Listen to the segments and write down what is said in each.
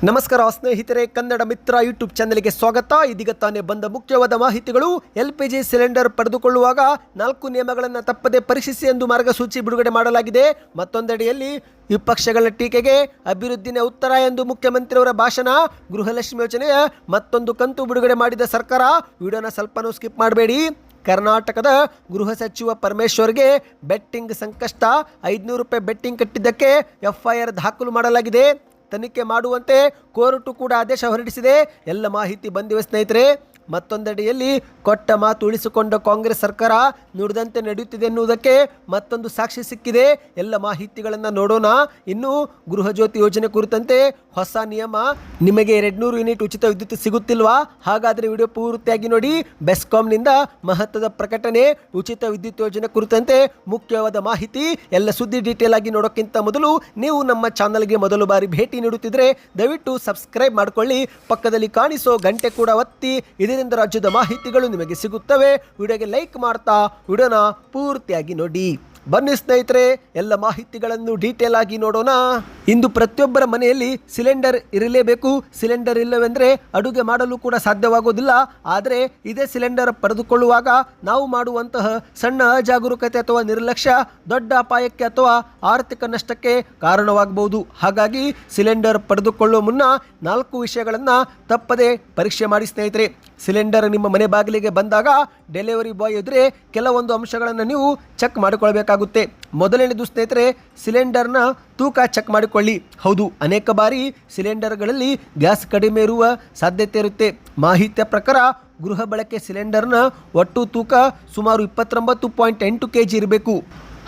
ನಮಸ್ಕಾರ ಸ್ನೇಹಿತರೆ, ಕನ್ನಡ ಮಿತ್ರ ಯೂಟ್ಯೂಬ್ ಚಾನೆಲ್ಗೆ ಸ್ವಾಗತ. ಇದೀಗ ತಾನೇ ಬಂದ ಮುಖ್ಯವಾದ ಮಾಹಿತಿಗಳು. LPG ಸಿಲಿಂಡರ್ ಪಡೆದುಕೊಳ್ಳುವಾಗ 4 ನಿಯಮಗಳನ್ನು ತಪ್ಪದೆ ಪರೀಕ್ಷಿಸಿ ಎಂದು ಮಾರ್ಗಸೂಚಿ ಬಿಡುಗಡೆ ಮಾಡಲಾಗಿದೆ. ಮತ್ತೊಂದೆಡೆಯಲ್ಲಿ ವಿಪಕ್ಷಗಳ ಟೀಕೆಗೆ ಅಭಿವೃದ್ಧಿನೇ ಉತ್ತರ ಎಂದು ಮುಖ್ಯಮಂತ್ರಿಯವರ ಭಾಷಣ. ಗೃಹಲಕ್ಷ್ಮಿ ಯೋಜನೆಯ ಮತ್ತೊಂದು ಕಂತು ಬಿಡುಗಡೆ ಮಾಡಿದ ಸರ್ಕಾರ. ವಿಡಿಯೋನ ಸ್ವಲ್ಪನೂ ಸ್ಕಿಪ್ ಮಾಡಬೇಡಿ. ಕರ್ನಾಟಕದ ಗೃಹ ಸಚಿವ ಪರಮೇಶ್ವರ್ಗೆ ಬೆಟ್ಟಿಂಗ್ ಸಂಕಷ್ಟ. 500 ರೂಪಾಯಿ ಬೆಟ್ಟಿಂಗ್ ಕಟ್ಟಿದ್ದಕ್ಕೆ FIR ದಾಖಲು ಮಾಡಲಾಗಿದೆ. ತನಿಖೆ ಮಾಡುವಂತೆ ಕೋರ್ಟು ಕೂಡ ಆದೇಶ ಹೊರಡಿಸಿದೆ. ಎಲ್ಲ ಮಾಹಿತಿ ಬಂದಿವೆ ಸ್ನೇಹಿತರೆ. ಮತ್ತೊಂದೆಡೆಯಲ್ಲಿ ಕೊಟ್ಟ ಮಾತು ಉಳಿಸಿಕೊಂಡ ಕಾಂಗ್ರೆಸ್ ಸರ್ಕಾರ ನುಡಿದಂತೆ ನಡೆಯುತ್ತಿದೆ ಎನ್ನುವುದಕ್ಕೆ ಮತ್ತೊಂದು ಸಾಕ್ಷಿ ಸಿಕ್ಕಿದೆ. ಎಲ್ಲ ಮಾಹಿತಿಗಳನ್ನು ನೋಡೋಣ. ಇನ್ನು ಗೃಹ ಜ್ಯೋತಿ ಯೋಜನೆ ಕುರಿತಂತೆ ಹೊಸ ನಿಯಮ. ನಿಮಗೆ 200 ಯೂನಿಟ್ ಉಚಿತ ವಿದ್ಯುತ್ ಸಿಗುತ್ತಿಲ್ವಾ? ಹಾಗಾದರೆ ವಿಡಿಯೋ ಪೂರ್ತಿಯಾಗಿ ನೋಡಿ. ಬೆಸ್ಕಾಂನಿಂದ ಮಹತ್ವದ ಪ್ರಕಟಣೆ. ಉಚಿತ ವಿದ್ಯುತ್ ಯೋಜನೆ ಕುರಿತಂತೆ ಮುಖ್ಯವಾದ ಮಾಹಿತಿ. ಎಲ್ಲ ಸುದ್ದಿ ಡೀಟೇಲ್ ಆಗಿ ನೋಡೋಕ್ಕಿಂತ ಮೊದಲು ನೀವು ನಮ್ಮ ಚಾನಲ್ಗೆ ಮೊದಲು ಬಾರಿ ಭೇಟಿ ನೀಡುತ್ತಿದ್ದರೆ ದಯವಿಟ್ಟು ಸಬ್ಸ್ಕ್ರೈಬ್ ಮಾಡಿಕೊಳ್ಳಿ. ಪಕ್ಕದಲ್ಲಿ ಕಾಣಿಸೋ ಗಂಟೆ ಕೂಡ ಒತ್ತಿ. ಇದರಿಂದ ರಾಜ್ಯದ ಮಾಹಿತಿಗಳು ನಿಮಗೆ ಸಿಗುತ್ತವೆ. ವಿಡಿಯೋಗೆ ಲೈಕ್ ಮಾಡ್ತಾ ವಿಡಿಯೋನ ಪೂರ್ತಿಯಾಗಿ ನೋಡಿ. ಬನ್ನಿ ಸ್ನೇಹಿತರೆ, ಎಲ್ಲ ಮಾಹಿತಿಗಳನ್ನು ಡೀಟೇಲ್ ಆಗಿ ನೋಡೋಣ. ಇಂದು ಪ್ರತಿಯೊಬ್ಬರ ಮನೆಯಲ್ಲಿ ಸಿಲಿಂಡರ್ ಇರಲೇಬೇಕು. ಸಿಲಿಂಡರ್ ಇಲ್ಲವೆಂದರೆ ಅಡುಗೆ ಮಾಡಲು ಕೂಡ ಸಾಧ್ಯವಾಗುವುದಿಲ್ಲ. ಆದರೆ ಇದೇ ಸಿಲಿಂಡರ್ ಪಡೆದುಕೊಳ್ಳುವಾಗ ನಾವು ಮಾಡುವಂತಹ ಸಣ್ಣ ಅಜಾಗರೂಕತೆ ಅಥವಾ ನಿರ್ಲಕ್ಷ್ಯ ದೊಡ್ಡ ಅಪಾಯಕ್ಕೆ ಅಥವಾ ಆರ್ಥಿಕ ನಷ್ಟಕ್ಕೆ ಕಾರಣವಾಗಬಹುದು. ಹಾಗಾಗಿ ಸಿಲಿಂಡರ್ ಪಡೆದುಕೊಳ್ಳುವ ಮುನ್ನ 4 ವಿಷಯಗಳನ್ನು ತಪ್ಪದೆ ಪರೀಕ್ಷೆ ಮಾಡಿ ಸ್ನೇಹಿತರೆ. ಸಿಲಿಂಡರ್ ನಿಮ್ಮ ಮನೆ ಬಾಗಿಲಿಗೆ ಬಂದಾಗ ಡೆಲಿವರಿ ಬಾಯ್ ಎದುರೇ ಕೆಲವೊಂದು ಅಂಶಗಳನ್ನು ನೀವು ಚೆಕ್ ಮಾಡಿಕೊಳ್ಬೇಕಾಗುತ್ತೆ. ಮೊದಲನೇದು ಸ್ನೇಹಿತರೆ, ಸಿಲಿಂಡರ್ನ ತೂಕ ಚೆಕ್ ಮಾಡಿಕೊಳ್ಳಿ. ಹೌದು, ಅನೇಕ ಬಾರಿ ಸಿಲಿಂಡರ್ಗಳಲ್ಲಿ ಗ್ಯಾಸ್ ಕಡಿಮೆ ಇರುವ ಸಾಧ್ಯತೆ ಇರುತ್ತೆ. ಮಾಹಿತಿಯ ಪ್ರಕಾರ ಗೃಹ ಬಳಕೆ ಸಿಲಿಂಡರ್ನ ಒಟ್ಟು ತೂಕ ಸುಮಾರು 29.8 kg ಇರಬೇಕು.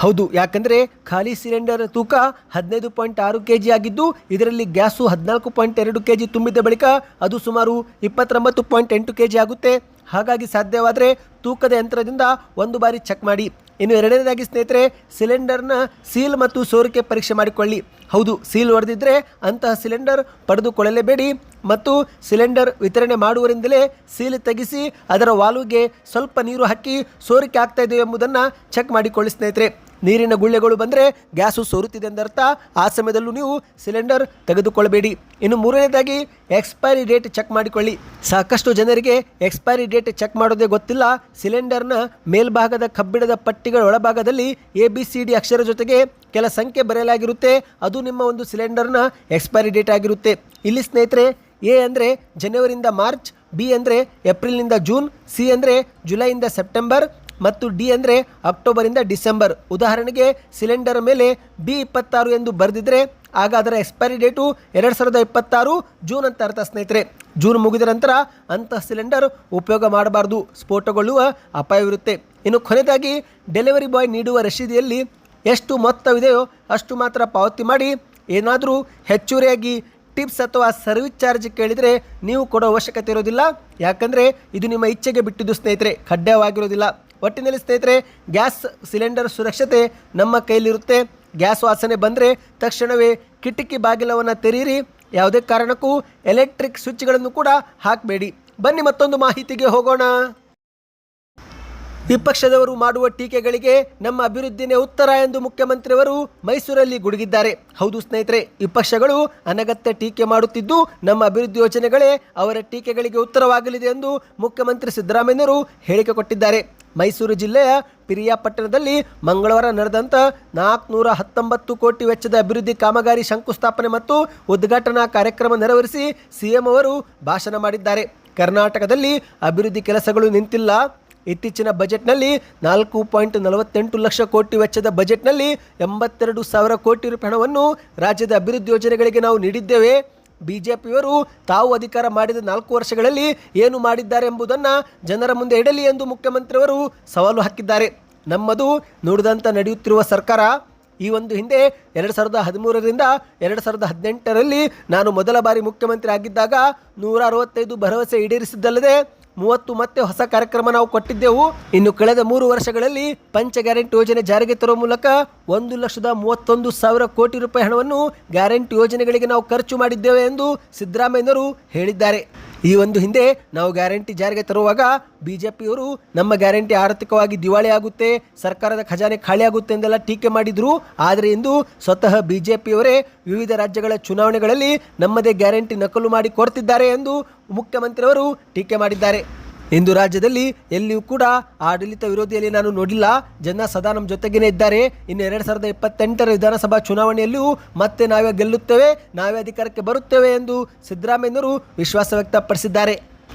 ಹೌದು, ಯಾಕಂದರೆ ಖಾಲಿ ಸಿಲಿಂಡರ್ ತೂಕ 15.6 kg ಆಗಿದ್ದು ಇದರಲ್ಲಿ ಗ್ಯಾಸು 14.2 kg ತುಂಬಿದ ಬಳಿಕ ಅದು ಸುಮಾರು 29.8 kg ಆಗುತ್ತೆ. ಹಾಗಾಗಿ ಸಾಧ್ಯವಾದರೆ ತೂಕದ ಯಂತ್ರದಿಂದ ಒಂದು ಬಾರಿ ಚೆಕ್ ಮಾಡಿ. ಇನ್ನು ಎರಡನೇದಾಗಿ ಸ್ನೇಹಿತರೆ, ಸಿಲಿಂಡರ್ನ ಸೀಲ್ ಮತ್ತು ಸೋರಿಕೆ ಪರೀಕ್ಷೆ ಮಾಡಿಕೊಳ್ಳಿ. ಹೌದು, ಸೀಲ್ ಹೊಡೆದಿದ್ದರೆ ಅಂತಹ ಸಿಲಿಂಡರ್ ಪಡೆದುಕೊಳ್ಳಲೇಬೇಡಿ. ಮತ್ತು ಸಿಲಿಂಡರ್ ವಿತರಣೆ ಮಾಡುವರಿಂದಲೇ ಸೀಲ್ ತೆಗೆಸಿ ಅದರ ವಾಲ್ವ್ಗೆ ಸ್ವಲ್ಪ ನೀರು ಹಾಕಿ ಸೋರಿಕೆ ಆಗ್ತಾ ಇದೆಯೋ ಎಂಬುದನ್ನು ಚೆಕ್ ಮಾಡಿಕೊಳ್ಳಿ ಸ್ನೇಹಿತರೆ. ನೀರಿನ ಗುಳ್ಳೆಗಳು ಬಂದರೆ ಗ್ಯಾಸು ಸೋರುತ್ತಿದೆ ಎಂದರ್ಥ. ಆ ಸಮಯದಲ್ಲೂ ನೀವು ಸಿಲಿಂಡರ್ ತೆಗೆದುಕೊಳ್ಳಬೇಡಿ. ಇನ್ನು ಮೂರನೇದಾಗಿ ಎಕ್ಸ್ಪೈರಿ ಡೇಟ್ ಚೆಕ್ ಮಾಡಿಕೊಳ್ಳಿ. ಸಾಕಷ್ಟು ಜನರಿಗೆ ಎಕ್ಸ್ಪೈರಿ ಡೇಟ್ ಚೆಕ್ ಮಾಡೋದೇ ಗೊತ್ತಿಲ್ಲ. ಸಿಲಿಂಡರ್ನ ಮೇಲ್ಭಾಗದ ಕಬ್ಬಿಣದ ಪಟ್ಟಿಗಳ ಒಳಭಾಗದಲ್ಲಿ ABCD ಅಕ್ಷರ ಜೊತೆಗೆ ಕೆಲ ಸಂಖ್ಯೆ ಬರೆಯಲಾಗಿರುತ್ತೆ. ಅದು ನಿಮ್ಮ ಒಂದು ಸಿಲಿಂಡರ್ನ ಎಕ್ಸ್ಪೈರಿ ಡೇಟ್ ಆಗಿರುತ್ತೆ. ಇಲ್ಲಿ ಸ್ನೇಹಿತರೆ, A ಅಂದರೆ ಜನವರಿಯಿಂದ ಮಾರ್ಚ್, B ಅಂದರೆ ಏಪ್ರಿಲ್ನಿಂದ ಜೂನ್, C ಅಂದರೆ ಜುಲೈಯಿಂದ ಸೆಪ್ಟೆಂಬರ್ ಮತ್ತು D ಅಂದರೆ ಅಕ್ಟೋಬರಿಂದ ಡಿಸೆಂಬರ್. ಉದಾಹರಣೆಗೆ ಸಿಲಿಂಡರ್ ಮೇಲೆ B26 ಎಂದು ಬರೆದಿದ್ದರೆ ಆಗ ಅದರ ಎಕ್ಸ್ಪೈರಿ ಡೇಟು 2026 ಜೂನ್ ಅಂತ ಅರ್ಥ ಸ್ನೇಹಿತರೆ. ಜೂನ್ ಮುಗಿದ ನಂತರ ಅಂತಹ ಸಿಲಿಂಡರ್ ಉಪಯೋಗ ಮಾಡಬಾರ್ದು, ಸ್ಫೋಟಗೊಳ್ಳುವ ಅಪಾಯವಿರುತ್ತೆ. ಇನ್ನು ಕೊನೆಯದಾಗಿ ಡೆಲಿವರಿ ಬಾಯ್ ನೀಡುವ ರಶೀದಿಯಲ್ಲಿ ಎಷ್ಟು ಮೊತ್ತವಿದೆಯೋ ಅಷ್ಟು ಮಾತ್ರ ಪಾವತಿ ಮಾಡಿ. ಏನಾದರೂ ಹೆಚ್ಚುವರಿಯಾಗಿ ಟಿಪ್ಸ್ ಅಥವಾ ಸರ್ವಿಸ್ ಚಾರ್ಜ್ ಕೇಳಿದರೆ ನೀವು ಕೊಡೋ ಅವಶ್ಯಕತೆ ಇರೋದಿಲ್ಲ. ಯಾಕಂದರೆ ಇದು ನಿಮ್ಮ ಇಚ್ಛೆಗೆ ಬಿಟ್ಟಿದ್ದು ಸ್ನೇಹಿತರೆ, ಕಡ್ಡಾಯವಾಗಿರೋದಿಲ್ಲ. ಒಟ್ಟಿನಲ್ಲಿ ಸ್ನೇಹಿತರೆ, ಗ್ಯಾಸ್ ಸಿಲಿಂಡರ್ ಸುರಕ್ಷತೆ ನಮ್ಮ ಕೈಲಿರುತ್ತೆ. ಗ್ಯಾಸ್ ವಾಸನೆ ಬಂದರೆ ತಕ್ಷಣವೇ ಕಿಟಕಿ ಬಾಗಿಲವನ್ನು ತೆರೀರಿ. ಯಾವುದೇ ಕಾರಣಕ್ಕೂ ಎಲೆಕ್ಟ್ರಿಕ್ ಸ್ವಿಚ್ಗಳನ್ನು ಕೂಡ ಹಾಕಬೇಡಿ. ಬನ್ನಿ ಮತ್ತೊಂದು ಮಾಹಿತಿಗೆ ಹೋಗೋಣ. ವಿಪಕ್ಷದವರು ಮಾಡುವ ಟೀಕೆಗಳಿಗೆ ನಮ್ಮ ಅಭಿವೃದ್ಧಿನೇ ಉತ್ತರ ಎಂದು ಮುಖ್ಯಮಂತ್ರಿಯವರು ಮೈಸೂರಲ್ಲಿ ಗುಡುಗಿದ್ದಾರೆ. ಹೌದು ಸ್ನೇಹಿತರೆ, ವಿಪಕ್ಷಗಳು ಅನಗತ್ಯ ಟೀಕೆ ಮಾಡುತ್ತಿದ್ದು ನಮ್ಮ ಅಭಿವೃದ್ಧಿ ಯೋಜನೆಗಳೇ ಅವರ ಟೀಕೆಗಳಿಗೆ ಉತ್ತರವಾಗಲಿದೆ ಎಂದು ಮುಖ್ಯಮಂತ್ರಿ ಸಿದ್ದರಾಮಯ್ಯನವರು ಹೇಳಿಕೆ ಕೊಟ್ಟಿದ್ದಾರೆ. ಮೈಸೂರು ಜಿಲ್ಲೆಯ ಪಿರಿಯಾಪಟ್ಟಣದಲ್ಲಿ ಮಂಗಳವಾರ ನಡೆದಂಥ 419 ಕೋಟಿ ವೆಚ್ಚದ ಅಭಿವೃದ್ಧಿ ಕಾಮಗಾರಿ ಶಂಕುಸ್ಥಾಪನೆ ಮತ್ತು ಉದ್ಘಾಟನಾ ಕಾರ್ಯಕ್ರಮ ನೆರವೇರಿಸಿ CM ಅವರು ಭಾಷಣ ಮಾಡಿದ್ದಾರೆ. ಕರ್ನಾಟಕದಲ್ಲಿ ಅಭಿವೃದ್ಧಿ ಕೆಲಸಗಳು ನಿಂತಿಲ್ಲ. ಇತ್ತೀಚಿನ ಬಜೆಟ್ನಲ್ಲಿ 4.48 ಲಕ್ಷ ಕೋಟಿ ವೆಚ್ಚದ ಬಜೆಟ್ನಲ್ಲಿ 82,000 ಕೋಟಿ ರೂಪಾಯಿ ಹಣವನ್ನು ರಾಜ್ಯದ ಅಭಿವೃದ್ಧಿ ಯೋಜನೆಗಳಿಗೆ ನಾವು ನೀಡಿದ್ದೇವೆ. BJPಯವರು ತಾವು ಅಧಿಕಾರ ಮಾಡಿದ 4 ವರ್ಷಗಳಲ್ಲಿ ಏನು ಮಾಡಿದ್ದಾರೆ ಎಂಬುದನ್ನು ಜನರ ಮುಂದೆ ಇಡಲಿ ಎಂದು ಮುಖ್ಯಮಂತ್ರಿಯವರು ಸವಾಲು ಹಾಕಿದ್ದಾರೆ. ನಮ್ಮದು ನುಡಿದಂತೆ ನಡೆಯುತ್ತಿರುವ ಸರ್ಕಾರ. ಈ ಒಂದು ಹಿಂದೆ 2013ರಿಂದ 2018ರಲ್ಲಿ ನಾನು ಮೊದಲ ಬಾರಿ ಮುಖ್ಯಮಂತ್ರಿ ಆಗಿದ್ದಾಗ 165 ಭರವಸೆ ಈಡೇರಿಸಿದ್ದಲ್ಲದೆ 30 ಮತ್ತೆ ಹೊಸ ಕಾರ್ಯಕ್ರಮ ನಾವು ಕೊಟ್ಟಿದ್ದೆವು. ಇನ್ನು ಕಳೆದ 3 ವರ್ಷಗಳಲ್ಲಿ ಪಂಚ ಗ್ಯಾರಂಟಿ ಯೋಜನೆ ಜಾರಿಗೆ ತರುವ ಮೂಲಕ 1,31,000 ಕೋಟಿ ರೂಪಾಯಿ ಹಣವನ್ನು ಗ್ಯಾರಂಟಿ ಯೋಜನೆಗಳಿಗೆ ನಾವು ಖರ್ಚು ಮಾಡಿದ್ದೇವೆ ಎಂದು ಸಿದ್ದರಾಮಯ್ಯನವರು ಹೇಳಿದ್ದಾರೆ. ಈ ಒಂದು ಹಿಂದೆ ನಾವು ಗ್ಯಾರಂಟಿ ಜಾರಿಗೆ ತರುವಾಗ ಬಿಜೆಪಿಯವರು ನಮ್ಮ ಗ್ಯಾರಂಟಿ ಆರ್ಥಿಕವಾಗಿ ದಿವಾಳಿ ಆಗುತ್ತೆ, ಸರ್ಕಾರದ ಖಜಾನೆ ಖಾಲಿ ಆಗುತ್ತೆ ಎಂದೆಲ್ಲ ಟೀಕೆ ಮಾಡಿದ್ರು. ಆದರೆ ಇಂದು ಸ್ವತಃ ಬಿಜೆಪಿಯವರೇ ವಿವಿಧ ರಾಜ್ಯಗಳ ಚುನಾವಣೆಗಳಲ್ಲಿ ನಮ್ಮದೇ ಗ್ಯಾರಂಟಿ ನಕಲು ಮಾಡಿ ಕೊಡ್ತಿದ್ದಾರೆ ಎಂದು ಮುಖ್ಯಮಂತ್ರಿಯವರು ಟೀಕೆ ಮಾಡಿದ್ದಾರೆ. ಇಂದು ರಾಜ್ಯದಲ್ಲಿ ಎಲ್ಲಿಯೂ ಕೂಡ ಆಡಳಿತ ವಿರೋಧಿಯಲ್ಲಿ ನಾನು ನೋಡಿಲ್ಲ. ಜನ ಸದಾ ನಮ್ಮ ಜೊತೆಗೇನೆ ಇದ್ದಾರೆ. ಇನ್ನು 2028 ವಿಧಾನಸಭಾ ಚುನಾವಣೆಯಲ್ಲಿಯೂ ಮತ್ತೆ ನಾವೇ ಗೆಲ್ಲುತ್ತೇವೆ, ನಾವೇ ಅಧಿಕಾರಕ್ಕೆ ಬರುತ್ತೇವೆ ಎಂದು ಸಿದ್ದರಾಮಯ್ಯನವರು ವಿಶ್ವಾಸ ವ್ಯಕ್ತಪಡಿಸಿದ್ದಾರೆ.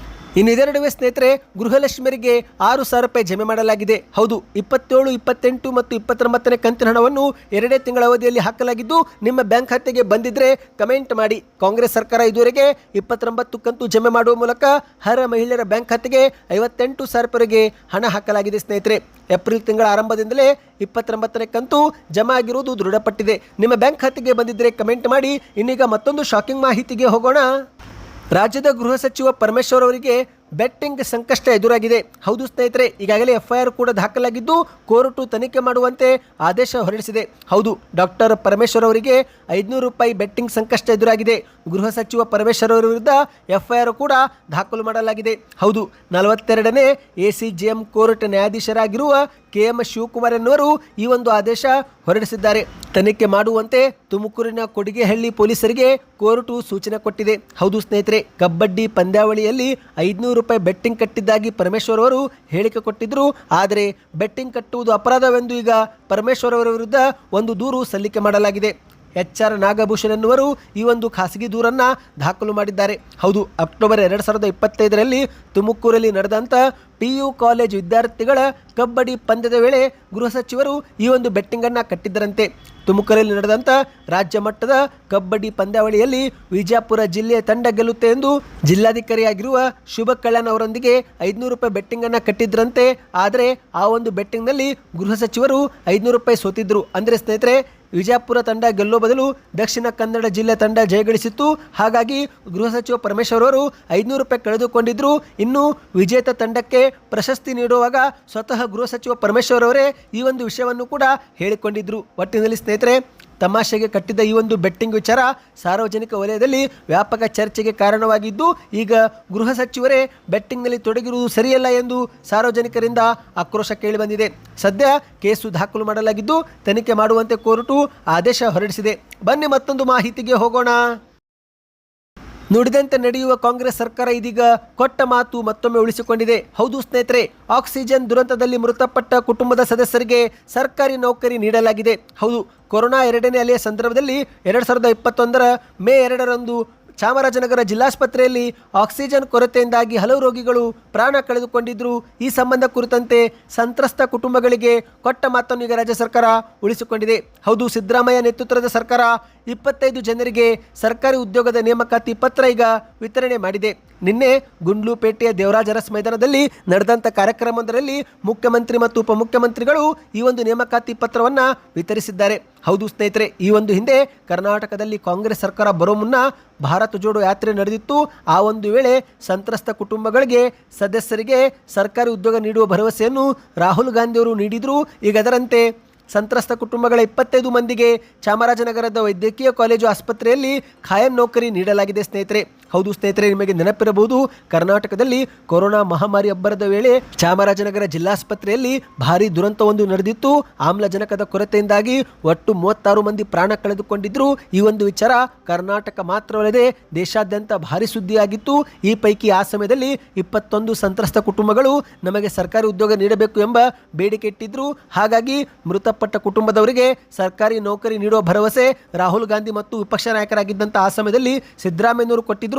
ಇನ್ನು ಇದರ ನಡುವೆ ಸ್ನೇಹಿತರೆ, ಗೃಹಲಕ್ಷ್ಮಿಯರಿಗೆ 6,000 ರೂಪಾಯಿ ಜಮೆ ಮಾಡಲಾಗಿದೆ. ಹೌದು, 27, 28 ಮತ್ತು 29ನೇ ಕಂತಿನ ಹಣವನ್ನು 2 ತಿಂಗಳ ಅವಧಿಯಲ್ಲಿ ಹಾಕಲಾಗಿದ್ದು, ನಿಮ್ಮ ಬ್ಯಾಂಕ್ ಖಾತೆಗೆ ಬಂದಿದ್ರೆ ಕಮೆಂಟ್ ಮಾಡಿ. ಕಾಂಗ್ರೆಸ್ ಸರ್ಕಾರ ಇದುವರೆಗೆ 29 ಕಂತು ಜಮೆ ಮಾಡುವ ಮೂಲಕ ಅರ್ಹ ಮಹಿಳೆಯರ ಬ್ಯಾಂಕ್ ಖಾತೆಗೆ 58,000 ರೂಪಾಯಿಗೆ ಹಣ ಹಾಕಲಾಗಿದೆ. ಸ್ನೇಹಿತರೆ, ಏಪ್ರಿಲ್ ತಿಂಗಳ ಆರಂಭದಿಂದಲೇ 29ನೇ ಕಂತು ಜಮಾ ಆಗಿರುವುದು ದೃಢಪಟ್ಟಿದೆ. ನಿಮ್ಮ ಬ್ಯಾಂಕ್ ಖಾತೆಗೆ ಬಂದಿದ್ದರೆ ಕಮೆಂಟ್ ಮಾಡಿ. ಇನ್ನೀಗ ಮತ್ತೊಂದು ಶಾಕಿಂಗ್ ಮಾಹಿತಿಗೆ ಹೋಗೋಣ. ರಾಜ್ಯದ ಗೃಹ ಸಚಿವ ಪರಮೇಶ್ವರ್ ಅವರಿಗೆ ಬೆಟ್ಟಿಂಗ್ ಸಂಕಷ್ಟ ಎದುರಾಗಿದೆ. ಹೌದು ಸ್ನೇಹಿತರೆ, ಈಗಾಗಲೇ FIR ಕೂಡ ದಾಖಲಾಗಿದ್ದು ಕೋರ್ಟು ತನಿಖೆ ಮಾಡುವಂತೆ ಆದೇಶ ಹೊರಡಿಸಿದೆ. ಹೌದು, ಡಾಕ್ಟರ್ ಪರಮೇಶ್ವರ್ ಅವರಿಗೆ 500 ರೂಪಾಯಿ ಬೆಟ್ಟಿಂಗ್ ಸಂಕಷ್ಟ ಎದುರಾಗಿದೆ. ಗೃಹ ಸಚಿವ ಪರಮೇಶ್ವರ್ ಅವರ ವಿರುದ್ಧ FIR ಕೂಡ ದಾಖಲು ಮಾಡಲಾಗಿದೆ. ಹೌದು, 42ನೇ ACJM ಕೋರ್ಟ್ ನ್ಯಾಯಾಧೀಶರಾಗಿರುವ KM ಶಿವಕುಮಾರ್ ಎನ್ನುವರು ಈ ಒಂದು ಆದೇಶ ಹೊರಡಿಸಿದ್ದಾರೆ. ತನಿಖೆ ಮಾಡುವಂತೆ ತುಮಕೂರಿನ ಕೊಡಿಗೆಹಳ್ಳಿ ಪೊಲೀಸರಿಗೆ ಕೋರ್ಟು ಸೂಚನೆ ಕೊಟ್ಟಿದೆ. ಹೌದು ಸ್ನೇಹಿತರೆ, ಕಬಡ್ಡಿ ಪಂದ್ಯಾವಳಿಯಲ್ಲಿ 500 ರೂಪಾಯಿ ಬೆಟ್ಟಿಂಗ್ ಕಟ್ಟಿದ್ದಾಗಿ ಪರಮೇಶ್ವರ್ ಅವರು ಹೇಳಿಕೆ ಕೊಟ್ಟಿದ್ರು. ಆದರೆ ಬೆಟ್ಟಿಂಗ್ ಕಟ್ಟುವುದು ಅಪರಾಧವೆಂದು ಈಗ ಪರಮೇಶ್ವರ್ ಅವರ ವಿರುದ್ಧ ಒಂದು ದೂರು ಸಲ್ಲಿಕೆ ಮಾಡಲಾಗಿದೆ. HR ನಾಗಭೂಷಣ್ ಎನ್ನುವರು ಈ ಒಂದು ಖಾಸಗಿ ದೂರನ್ನು ದಾಖಲು ಮಾಡಿದ್ದಾರೆ. ಹೌದು, ಅಕ್ಟೋಬರ್ 2025ರಲ್ಲಿ ತುಮಕೂರಲ್ಲಿ ನಡೆದಂಥ PU ಕಾಲೇಜ್ ವಿದ್ಯಾರ್ಥಿಗಳ ಕಬಡ್ಡಿ ಪಂದ್ಯದ ವೇಳೆ ಗೃಹ ಸಚಿವರು ಈ ಒಂದು ಬೆಟ್ಟಿಂಗನ್ನು ಕಟ್ಟಿದ್ದರಂತೆ. ತುಮಕೂರಲ್ಲಿ ನಡೆದಂಥ ರಾಜ್ಯ ಮಟ್ಟದ ಕಬಡ್ಡಿ ಪಂದ್ಯಾವಳಿಯಲ್ಲಿ ವಿಜಯಪುರ ಜಿಲ್ಲೆಯ ತಂಡ ಗೆಲ್ಲುತ್ತೆ ಎಂದು ಜಿಲ್ಲಾಧಿಕಾರಿಯಾಗಿರುವ ಶುಭ ಕಲ್ಯಾಣ್ ಅವರೊಂದಿಗೆ 500 ರೂಪಾಯಿ ಬೆಟ್ಟಿಂಗನ್ನು ಕಟ್ಟಿದ್ರಂತೆ. ಆದರೆ ಆ ಒಂದು ಬೆಟ್ಟಿಂಗ್ನಲ್ಲಿ ಗೃಹ ಸಚಿವರು 500 ರೂಪಾಯಿ ಸೋತಿದ್ರು. ಅಂದರೆ ಸ್ನೇಹಿತರೆ, ವಿಜಯಪುರ ತಂಡ ಗೆಲ್ಲೋ ಬದಲು ದಕ್ಷಿಣ ಕನ್ನಡ ಜಿಲ್ಲೆ ತಂಡ ಜಯಗಳಿಸಿತ್ತು. ಹಾಗಾಗಿ ಗೃಹ ಸಚಿವ ಪರಮೇಶ್ವರ್ ಅವರು 500 ರೂಪಾಯಿ ಕಳೆದುಕೊಂಡಿದ್ರು. ಇನ್ನು ವಿಜೇತ ತಂಡಕ್ಕೆ ಪ್ರಶಸ್ತಿ ನೀಡುವಾಗ ಸ್ವತಃ ಗೃಹ ಸಚಿವ ಪರಮೇಶ್ವರ್ ಅವರೇ ಈ ಒಂದು ವಿಷಯವನ್ನು ಕೂಡ ಹೇಳಿಕೊಂಡಿದ್ರು. ಒಟ್ಟಿನಲ್ಲಿ ಸ್ನೇಹಿತರೆ, ತಮಾಷೆಗೆ ಕಟ್ಟಿದ ಈ ಒಂದು ಬೆಟ್ಟಿಂಗ್ ವಿಚಾರ ಸಾರ್ವಜನಿಕ ವಲಯದಲ್ಲಿ ವ್ಯಾಪಕ ಚರ್ಚೆಗೆ ಕಾರಣವಾಗಿದ್ದು, ಈಗ ಗೃಹ ಸಚಿವರೇ ಬೆಟ್ಟಿಂಗ್ನಲ್ಲಿ ತೊಡಗಿರುವುದು ಸರಿಯಲ್ಲ ಎಂದು ಸಾರ್ವಜನಿಕರಿಂದ ಆಕ್ರೋಶ ಕೇಳಿಬಂದಿದೆ. ಸದ್ಯ ಕೇಸು ದಾಖಲು ಮಾಡಲಾಗಿದ್ದು ತನಿಖೆ ಮಾಡುವಂತೆ ಕೋರ್ಟು ಆದೇಶ ಹೊರಡಿಸಿದೆ. ಬನ್ನಿ ಮತ್ತೊಂದು ಮಾಹಿತಿಗೆ ಹೋಗೋಣ. ನುಡಿದಂತೆ ನಡೆಯುವ ಕಾಂಗ್ರೆಸ್ ಸರ್ಕಾರ ಇದೀಗ ಕೊಟ್ಟ ಮಾತು ಮತ್ತೊಮ್ಮೆ ಉಳಿಸಿಕೊಂಡಿದೆ. ಹೌದು ಸ್ನೇಹಿತರೆ, ಆಕ್ಸಿಜನ್ ದುರಂತದಲ್ಲಿ ಮೃತಪಟ್ಟ ಕುಟುಂಬದ ಸದಸ್ಯರಿಗೆ ಸರ್ಕಾರಿ ನೌಕರಿ ನೀಡಲಾಗಿದೆ. ಹೌದು, ಕೊರೋನಾ 2ನೇ ಅಲೆಯ ಸಂದರ್ಭದಲ್ಲಿ 2021 ಮೇ 2ರಂದು ಚಾಮರಾಜನಗರ ಜಿಲ್ಲಾಸ್ಪತ್ರೆಯಲ್ಲಿ ಆಕ್ಸಿಜನ್ ಕೊರತೆಯಿಂದಾಗಿ ಹಲವು ರೋಗಿಗಳು ಪ್ರಾಣ ಕಳೆದುಕೊಂಡಿದ್ದರು. ಈ ಸಂಬಂಧ ಕುರಿತಂತೆ ಸಂತ್ರಸ್ತ ಕುಟುಂಬಗಳಿಗೆ ಕೊಟ್ಟ ಮಾತನ್ನು ಈಗ ರಾಜ್ಯ ಸರ್ಕಾರ ಉಳಿಸಿಕೊಂಡಿದೆ. ಹೌದು, ಸಿದ್ದರಾಮಯ್ಯ ನೇತೃತ್ವದ ಸರ್ಕಾರ 25 ಜನರಿಗೆ ಸರ್ಕಾರಿ ಉದ್ಯೋಗದ ನೇಮಕಾತಿ ಪತ್ರ ಈಗ ವಿತರಣೆ ಮಾಡಿದೆ. ನಿನ್ನೆ ಗುಂಡ್ಲುಪೇಟೆಯ ದೇವರಾಜ ಅರಸ್ ಮೈದಾನದಲ್ಲಿ ನಡೆದಂಥ ಕಾರ್ಯಕ್ರಮವೊಂದರಲ್ಲಿ ಮುಖ್ಯಮಂತ್ರಿ ಮತ್ತು ಉಪಮುಖ್ಯಮಂತ್ರಿಗಳು ಈ ಒಂದು ನೇಮಕಾತಿ ಪತ್ರವನ್ನು ವಿತರಿಸಿದ್ದಾರೆ. ಹೌದು ಸ್ನೇಹಿತರೆ, ಈ ಒಂದು ಹಿಂದೆ ಕರ್ನಾಟಕದಲ್ಲಿ ಕಾಂಗ್ರೆಸ್ ಸರ್ಕಾರ ಬರೋ ಮುನ್ನ ಭಾರತ್ ಜೋಡೋ ಯಾತ್ರೆ ನಡೆದಿತ್ತು. ಆ ಒಂದು ವೇಳೆ ಸಂತ್ರಸ್ತ ಕುಟುಂಬಗಳಿಗೆ ಸದಸ್ಯರಿಗೆ ಸರ್ಕಾರಿ ಉದ್ಯೋಗ ನೀಡುವ ಭರವಸೆಯನ್ನು ರಾಹುಲ್ ಗಾಂಧಿಯವರು ನೀಡಿದರು. ಈಗ ಅದರಂತೆ ಸಂತ್ರಸ್ತ ಕುಟುಂಬಗಳ 25 ಮಂದಿಗೆ ಚಾಮರಾಜನಗರದ ವೈದ್ಯಕೀಯ ಕಾಲೇಜು ಆಸ್ಪತ್ರೆಯಲ್ಲಿ ಖಾಯಂ ನೌಕರಿ ನೀಡಲಾಗಿದೆ. ಸ್ನೇಹಿತರೆ, ಹೌದು ಸ್ನೇಹಿತರೆ, ನಿಮಗೆ ನೆನಪಿರಬಹುದು, ಕರ್ನಾಟಕದಲ್ಲಿ ಕೊರೋನಾ ಮಹಾಮಾರಿ ಅಬ್ಬರದ ವೇಳೆ ಚಾಮರಾಜನಗರ ಜಿಲ್ಲಾಸ್ಪತ್ರೆಯಲ್ಲಿ ಭಾರೀ ದುರಂತವೊಂದು ನಡೆದಿತ್ತು. ಆಮ್ಲಜನಕದ ಕೊರತೆಯಿಂದಾಗಿ ಒಟ್ಟು 36 ಮಂದಿ ಪ್ರಾಣ ಕಳೆದುಕೊಂಡಿದ್ರು. ಈ ಒಂದು ವಿಚಾರ ಕರ್ನಾಟಕ ಮಾತ್ರವಲ್ಲದೆ ದೇಶಾದ್ಯಂತ ಭಾರಿ ಸುದ್ದಿಯಾಗಿತ್ತು. ಈ ಪೈಕಿ ಆ ಸಮಯದಲ್ಲಿ 21 ಸಂತ್ರಸ್ತ ಕುಟುಂಬಗಳು ನಮಗೆ ಸರ್ಕಾರಿ ಉದ್ಯೋಗ ನೀಡಬೇಕು ಎಂಬ ಬೇಡಿಕೆ ಇಟ್ಟಿದ್ರು. ಹಾಗಾಗಿ ಮೃತಪಟ್ಟ ಕುಟುಂಬದವರಿಗೆ ಸರ್ಕಾರಿ ನೌಕರಿ ನೀಡುವ ಭರವಸೆ ರಾಹುಲ್ ಗಾಂಧಿ ಮತ್ತು ವಿಪಕ್ಷ ನಾಯಕರಾಗಿದ್ದಂಥ ಆ ಸಮಯದಲ್ಲಿ ಸಿದ್ದರಾಮಯ್ಯನವರು ಕೊಟ್ಟಿದ್ರು.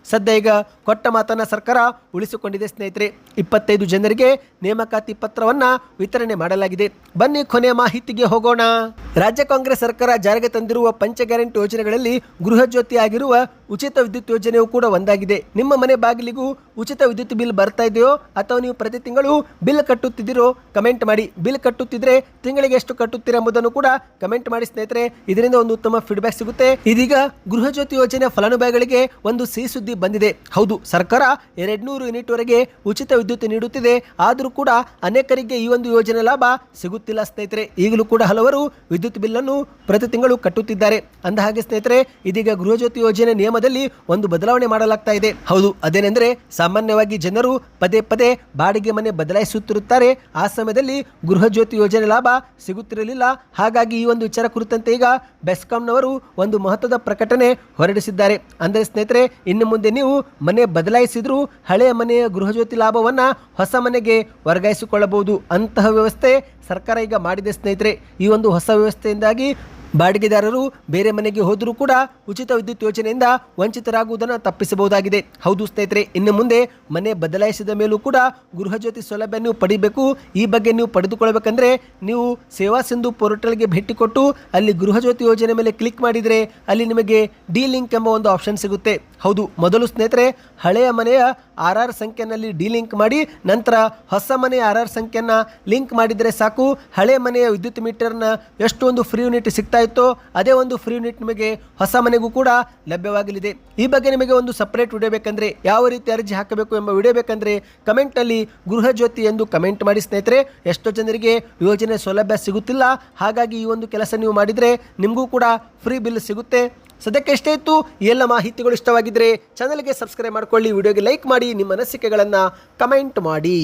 ಸದ್ಯ ಈಗ ಕೊಟ್ಟ ಮಾತನ್ನ ಸರ್ಕಾರ ಉಳಿಸಿಕೊಂಡಿದೆ. ಸ್ನೇಹಿತರೆ, 25 ಜನರಿಗೆ ನೇಮಕಾತಿ ಪತ್ರವನ್ನು ವಿತರಣೆ ಮಾಡಲಾಗಿದೆ. ಬನ್ನಿ ಕೊನೆಯ ಮಾಹಿತಿಗೆ ಹೋಗೋಣ. ರಾಜ್ಯ ಕಾಂಗ್ರೆಸ್ ಸರ್ಕಾರ ಜಾರಿಗೆ ತಂದಿರುವ ಪಂಚ ಗ್ಯಾರಂಟಿ ಯೋಜನೆಗಳಲ್ಲಿ ಗೃಹ ಜ್ಯೋತಿ ಆಗಿರುವ ಉಚಿತ ವಿದ್ಯುತ್ ಯೋಜನೆಯೂ ಕೂಡ ಒಂದಾಗಿದೆ. ನಿಮ್ಮ ಮನೆ ಬಾಗಿಲಿಗೂ ಉಚಿತ ವಿದ್ಯುತ್ ಬಿಲ್ ಬರ್ತಾ ಇದೆಯೋ ಅಥವಾ ನೀವು ಪ್ರತಿ ತಿಂಗಳು ಬಿಲ್ ಕಟ್ಟುತ್ತಿದ್ದೀರೋ ಕಮೆಂಟ್ ಮಾಡಿ. ಬಿಲ್ ಕಟ್ಟುತ್ತಿದ್ರೆ ತಿಂಗಳಿಗೆ ಎಷ್ಟು ಕಟ್ಟುತ್ತೀರಾ ಎಂಬುದನ್ನು ಕೂಡ ಕಮೆಂಟ್ ಮಾಡಿ ಸ್ನೇಹಿತರೆ. ಇದರಿಂದ ಒಂದು ಉತ್ತಮ ಫೀಡ್ಬ್ಯಾಕ್ ಸಿಗುತ್ತೆ. ಇದೀಗ ಗೃಹ ಜ್ಯೋತಿ ಯೋಜನೆ ಫಲಾನುಭವಿಗಳಿಗೆ ಒಂದು ಸಿಹಿ ಸುದ್ದಿ ಬಂದಿದೆ. ಹೌದು, ಸರ್ಕಾರ 200 ಯೂನಿಟ್ ವರೆಗೆ ಉಚಿತ ವಿದ್ಯುತ್ ನೀಡುತ್ತಿದೆ. ಆದರೂ ಕೂಡ ಅನೇಕರಿಗೆ ಈ ಒಂದು ಯೋಜನೆ ಲಾಭ ಸಿಗುತ್ತಿಲ್ಲ ಸ್ನೇಹಿತರೆ. ಈಗಲೂ ಕೂಡ ಹಲವರು ವಿದ್ಯುತ್ ಬಿಲ್ ಅನ್ನು ಪ್ರತಿ ತಿಂಗಳು ಕಟ್ಟುತ್ತಿದ್ದಾರೆ. ಅಂದಹಾಗೆ ಸ್ನೇಹಿತರೆ, ಇದೀಗ ಗೃಹ ಜ್ಯೋತಿ ಯೋಜನೆ ನಿಯಮ ನಿಯಮದಲ್ಲಿ ಒಂದು ಬದಲಾವಣೆ ಮಾಡಲಾಗ್ತಾ ಇದೆ. ಹೌದು, ಅದೇನೆಂದರೆ ಸಾಮಾನ್ಯವಾಗಿ ಜನರು ಪದೇ ಪದೇ ಬಾಡಿಗೆ ಮನೆ ಬದಲಾಯಿಸುತ್ತಿರುತ್ತಾರೆ. ಆ ಸಮಯದಲ್ಲಿ ಗೃಹ ಜ್ಯೋತಿ ಯೋಜನೆ ಲಾಭ ಸಿಗುತ್ತಿರಲಿಲ್ಲ. ಹಾಗಾಗಿ ಈ ಒಂದು ವಿಚಾರ ಕುರಿತಂತೆ ಈಗ ಬೆಸ್ಕಾಂನವರು ಒಂದು ಮಹತ್ವದ ಪ್ರಕಟಣೆ ಹೊರಡಿಸಿದ್ದಾರೆ. ಅಂದರೆ ಸ್ನೇಹಿತರೆ, ಇನ್ನು ಮುಂದೆ ನೀವು ಮನೆ ಬದಲಾಯಿಸಿದ್ರೂ ಹಳೆಯ ಮನೆಯ ಗೃಹ ಜ್ಯೋತಿ ಲಾಭವನ್ನ ಹೊಸ ಮನೆಗೆ ವರ್ಗಾಯಿಸಿಕೊಳ್ಳಬಹುದು. ಅಂತಹ ವ್ಯವಸ್ಥೆ ಸರ್ಕಾರ ಈಗ ಮಾಡಿದೆ ಸ್ನೇಹಿತರೆ. ಈ ಒಂದು ಹೊಸ ವ್ಯವಸ್ಥೆಯಿಂದಾಗಿ ಬಾಡಿಗೆದಾರರು ಬೇರೆ ಮನೆಗೆ ಹೋದರೂ ಕೂಡ ಉಚಿತ ವಿದ್ಯುತ್ ಯೋಜನೆಯಿಂದ ವಂಚಿತರಾಗುವುದನ್ನು ತಪ್ಪಿಸಬಹುದಾಗಿದೆ. ಹೌದು ಸ್ನೇಹಿತರೆ, ಇನ್ನು ಮುಂದೆ ಮನೆ ಬದಲಾಯಿಸಿದ ಮೇಲೂ ಕೂಡ ಗೃಹ ಜ್ಯೋತಿ ಸೌಲಭ್ಯ ನೀವು ಪಡಿಬೇಕು. ಈ ಬಗ್ಗೆ ನೀವು ಪಡೆದುಕೊಳ್ಳಬೇಕಂದ್ರೆ ನೀವು ಸೇವಾ ಸಿಂಧು ಪೋರ್ಟಲ್ಗೆ ಭೇಟಿ ಕೊಟ್ಟು ಅಲ್ಲಿ ಗೃಹ ಜ್ಯೋತಿ ಯೋಜನೆ ಮೇಲೆ ಕ್ಲಿಕ್ ಮಾಡಿದರೆ ಅಲ್ಲಿ ನಿಮಗೆ ಡಿ ಲಿಂಕ್ ಎಂಬ ಒಂದು ಆಪ್ಷನ್ ಸಿಗುತ್ತೆ. ಹೌದು, ಮೊದಲು ಸ್ನೇಹಿತರೆ ಹಳೆಯ ಮನೆಯ RR ಸಂಖ್ಯೆಯಲ್ಲಿ ಡಿ ಲಿಂಕ್ ಮಾಡಿ ನಂತರ ಹೊಸ ಮನೆಯ RR ಸಂಖ್ಯೆಯನ್ನು ಲಿಂಕ್ ಮಾಡಿದರೆ ಸಾಕು. ಹಳೆ ಮನೆಯ ವಿದ್ಯುತ್ ಮೀಟರ್ನ ಎಷ್ಟು ಒಂದು ಫ್ರೀ ಯೂನಿಟ್ ಸಿಗ್ತಾ ಇತ್ತೋ ಅದೇ ಒಂದು ಫ್ರೀ ಯೂನಿಟ್ ನಿಮಗೆ ಹೊಸ ಮನೆಗೂ ಕೂಡ ಲಭ್ಯವಾಗಲಿದೆ. ಈ ಬಗ್ಗೆ ನಿಮಗೆ ಒಂದು ಸಪರೇಟ್ ವಿಡಿಯೋ ಬೇಕಂದ್ರೆ, ಯಾವ ರೀತಿ ಅರ್ಜಿ ಹಾಕಬೇಕು ಎಂಬ ವಿಡಿಯೋ ಬೇಕಂದ್ರೆ ಕಮೆಂಟಲ್ಲಿ ಗೃಹ ಜ್ಯೋತಿ ಎಂದು ಕಮೆಂಟ್ ಮಾಡಿ ಸ್ನೇಹಿತರೆ. ಎಷ್ಟೋ ಜನರಿಗೆ ಯೋಜನೆ ಸೌಲಭ್ಯ ಸಿಗುತ್ತಿಲ್ಲ. ಹಾಗಾಗಿ ಈ ಒಂದು ಕೆಲಸ ನೀವು ಮಾಡಿದರೆ ನಿಮಗೂ ಕೂಡ ಫ್ರೀ ಬಿಲ್ ಸಿಗುತ್ತೆ. ಸದ್ಯಕ್ಕೆ ಎಷ್ಟೇ ಇತ್ತು. ಈ ಎಲ್ಲ ಮಾಹಿತಿಗಳು ಇಷ್ಟವಾಗಿದ್ದರೆ ಚಾನಲ್ಗೆ ಸಬ್ಸ್ಕ್ರೈಬ್ ಮಾಡಿಕೊಳ್ಳಿ, ವಿಡಿಯೋಗೆ ಲೈಕ್ ಮಾಡಿ, ನಿಮ್ಮ ಅನಿಸಿಕೆಗಳನ್ನು ಕಮೆಂಟ್ ಮಾಡಿ.